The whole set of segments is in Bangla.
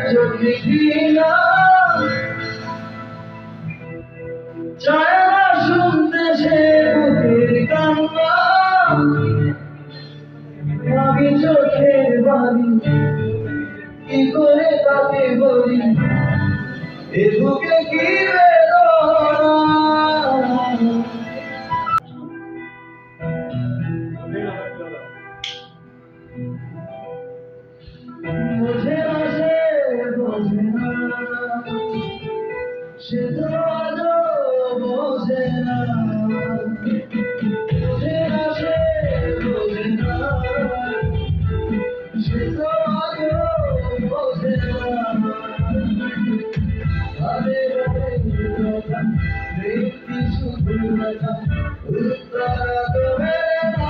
চোখে ঘৃণা চায় না শুনতে সে বুকের কান্না আমি চোখের বাড়ি কি করে তাকে বলি এ বুকে কি বোঝে না সে বোঝে না সে তো আজও বোঝে না বোঝে না সে বোঝে না সে তো আজও বোঝে না আরে কথা দেখি শুধু কথা উত্তর দেবে না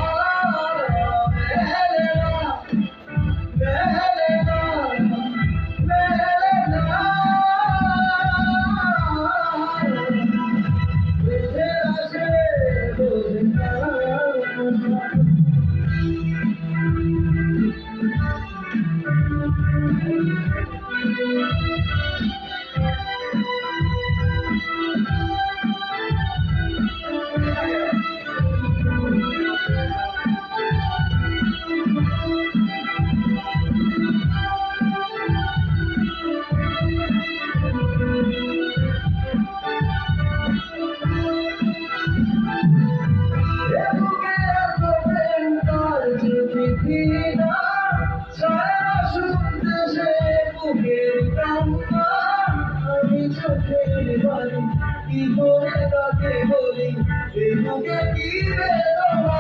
কি করে তাকে বলি এই বুকে কি বেদনা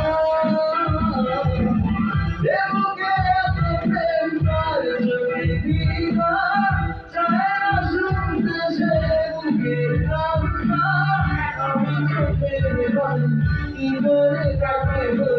এ বুকে এত প্রেম কার চোখে ঘৃণা চায় না শুনতে সে বুকের কান্না আমি চোখের বালি কি করে তাকে বলি